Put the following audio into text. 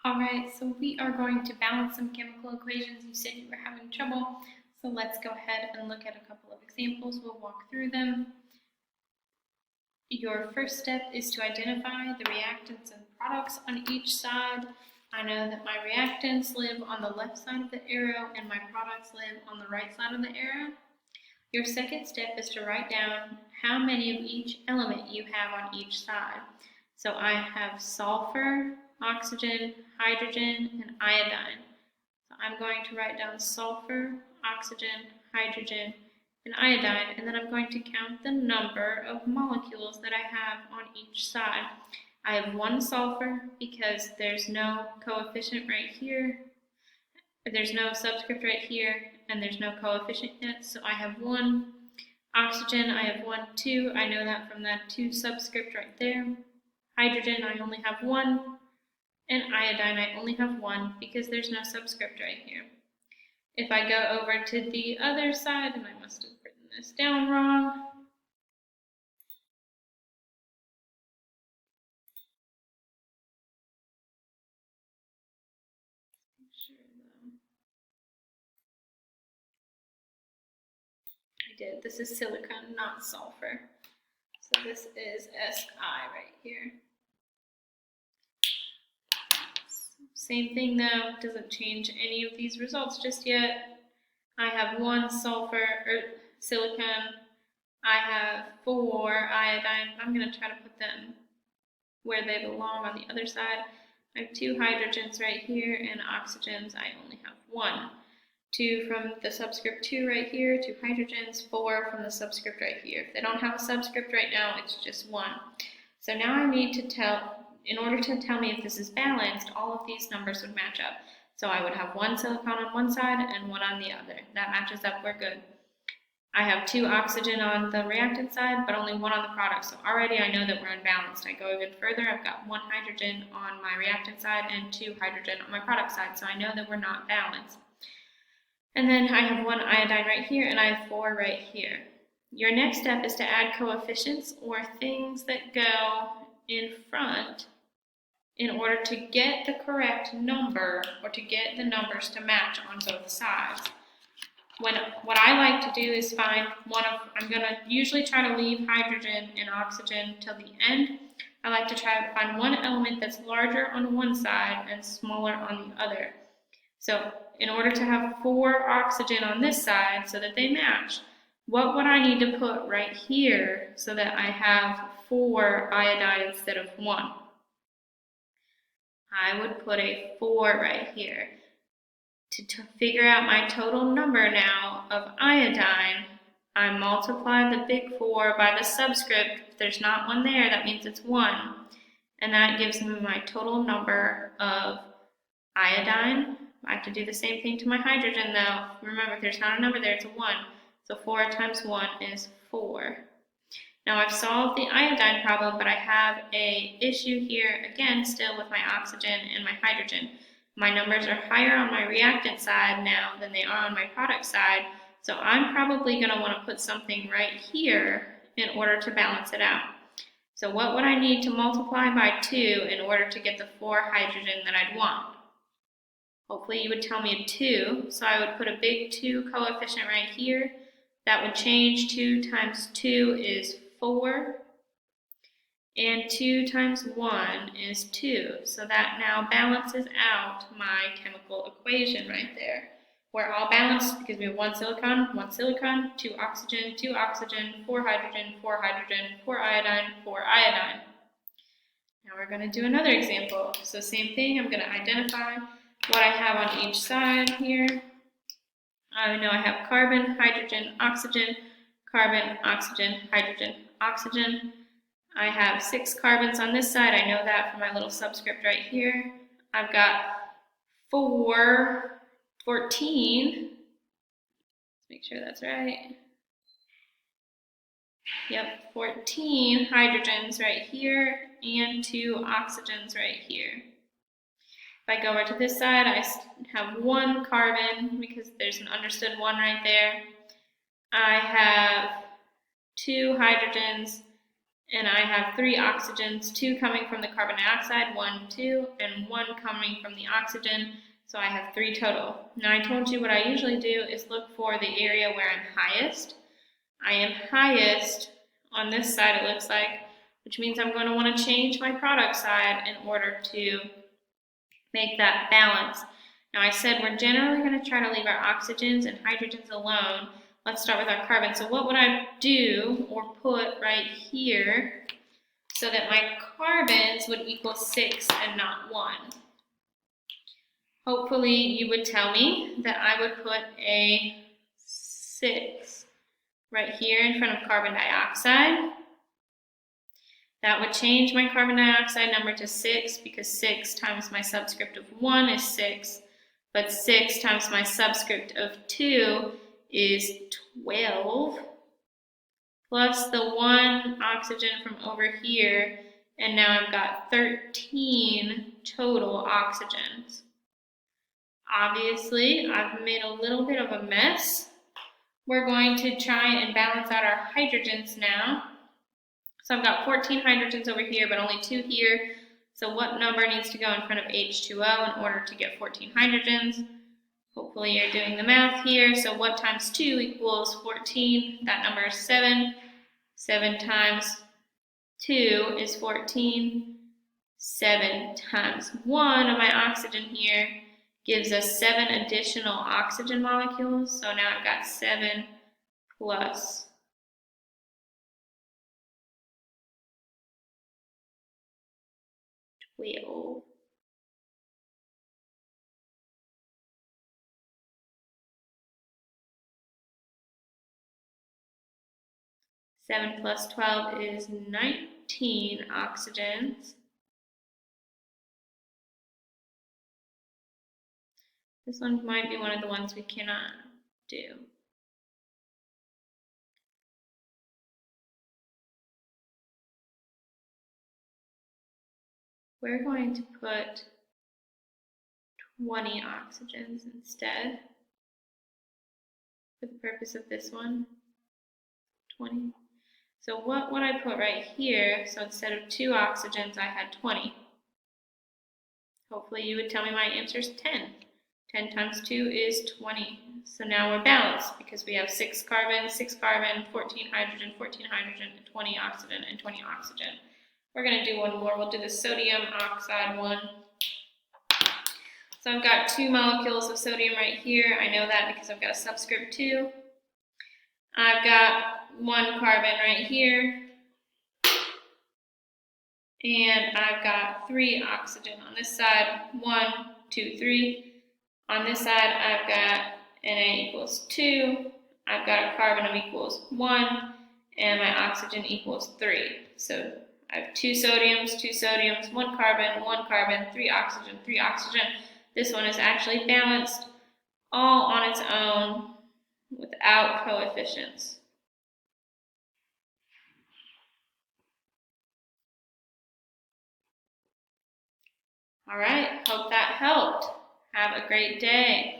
Alright, so we are going to balance some chemical equations. You said you were having trouble, so let's go ahead and look at a couple of examples. We'll walk through them. Your first step is to identify the reactants and products on each side. I know that my reactants live on the left side of the arrow and my products live on the right side of the arrow. Your second step is to write down how many of each element you have on each side. So I have sulfur, oxygen, hydrogen, and iodine. So I'm going to write down sulfur, oxygen, hydrogen, and iodine, and then I'm going to count the number of molecules that I have on each side. I have one sulfur because there's no coefficient right here, there's no subscript right here, and there's no coefficient yet, so I have one. Oxygen, I have 1, 2, I know that from that 2 subscript right there. Hydrogen, I only have 1, and iodine, I only have 1 because there's no subscript right here. If I go over to the other side, and I must have written this down wrong, I did. This is silicon, not sulfur. So this is Si right here. Same thing though, doesn't change any of these results just yet. I have 1 sulfur or silicon. I have 4 iodine. I'm going to try to put them where they belong on the other side. I have 2 hydrogens right here, and oxygens I only have 1. 2 from the subscript 2 right here, 2 hydrogens, 4 from the subscript right here. If they don't have a subscript right now, it's just 1. So now I need to tell, in order to tell me if this is balanced, all of these numbers would match up. So I would have 1 silicon on one side and 1 on the other. That matches up, we're good. I have 2 oxygen on the reactant side, but only 1 on the product. So already I know that we're unbalanced. I go even further, I've got 1 hydrogen on my reactant side and 2 hydrogen on my product side. So I know that we're not balanced. And then I have 1 iodine right here, and I have 4 right here. Your next step is to add coefficients, or things that go in front, in order to get the correct number, or to get the numbers to match on both sides. What I like to do is find one of, I'm going to usually try to leave hydrogen and oxygen till the end. I like to try to find one element that's larger on one side and smaller on the other. So in order to have 4 oxygen on this side so that they match, what would I need to put right here so that I have 4 iodine instead of 1? I would put a 4 right here. To figure out my total number now of iodine, I multiply the big 4 by the subscript. If there's not one there, that means it's 1. And that gives me my total number of iodine. I have to do the same thing to my hydrogen though. Remember, if there's not a number there, it's a 1. So 4 times 1 is 4. Now I've solved the iodine problem, but I have an issue here again still with my oxygen and my hydrogen. My numbers are higher on my reactant side now than they are on my product side, so I'm probably going to want to put something right here in order to balance it out. So what would I need to multiply by 2 in order to get the 4 hydrogen that I'd want? Hopefully you would tell me a 2, so I would put a big 2 coefficient right here. That would change. 2 times 2 is 4, and 2 times 1 is 2. So that now balances out my chemical equation right there. We're all balanced because we have 1 silicon, 2 oxygen, 2 oxygen, 4 hydrogen, 4 hydrogen, 4 iodine, 4 iodine. Now we're going to do another example. So same thing, I'm going to identify what I have on each side here. I know I have carbon, hydrogen, oxygen, carbon, oxygen, hydrogen, oxygen. I have 6 carbons on this side. I know that from my little subscript right here. I've got 14. Let's make sure that's right. Yep, 14 hydrogens right here and 2 oxygens right here. If I go over to this side, I have 1 carbon because there's an understood 1 right there. I have 2 hydrogens and I have 3 oxygens, 2 coming from the carbon dioxide, 1, 2, and 1 coming from the oxygen, so I have 3 total. Now I told you what I usually do is look for the area where I'm highest. I am highest on this side, it looks like, which means I'm going to want to change my product side in order to make that balance. Now I said we're generally going to try to leave our oxygens and hydrogens alone. Let's start with our carbon. So what would I do or put right here so that my carbons would equal 6 and not 1? Hopefully you would tell me that I would put a 6 right here in front of carbon dioxide. That would change my carbon dioxide number to 6 because 6 times my subscript of 1 is 6, but 6 times my subscript of 2 is 12, plus the 1 oxygen from over here, and now I've got 13 total oxygens. Obviously, I've made a little bit of a mess. We're going to try and balance out our hydrogens now. So I've got 14 hydrogens over here, but only 2 here. So what number needs to go in front of H2O in order to get 14 hydrogens? Hopefully you're doing the math here. So what times 2 equals 14? That number is 7. 7 times 2 is 14. 7 times 1 of my oxygen here gives us 7 additional oxygen molecules. So now I've got 7 plus 12. 7 plus 12 is 19 oxygens. This one might be one of the ones we cannot do. We're going to put 20 oxygens instead for the purpose of this one. 20. So what would I put right here? So instead of 2 oxygens, I had 20. Hopefully you would tell me my answer is 10. 10 times 2 is 20. So now we're balanced because we have 6 carbon, 14 hydrogen, 14 hydrogen, and 20 oxygen, and 20 oxygen. We're going to do one more. We'll do the sodium oxide one. So I've got 2 molecules of sodium right here. I know that because I've got a subscript 2. I've got 1 carbon right here. And I've got 3 oxygen on this side. 1, 2, 3. On this side, I've got Na equals 2. I've got a carbon of equals 1. And my oxygen equals 3. So I have 2 sodiums, 1 carbon, 3 oxygen, 3 oxygen. This one is actually balanced all on its own without coefficients. All right, hope that helped. Have a great day.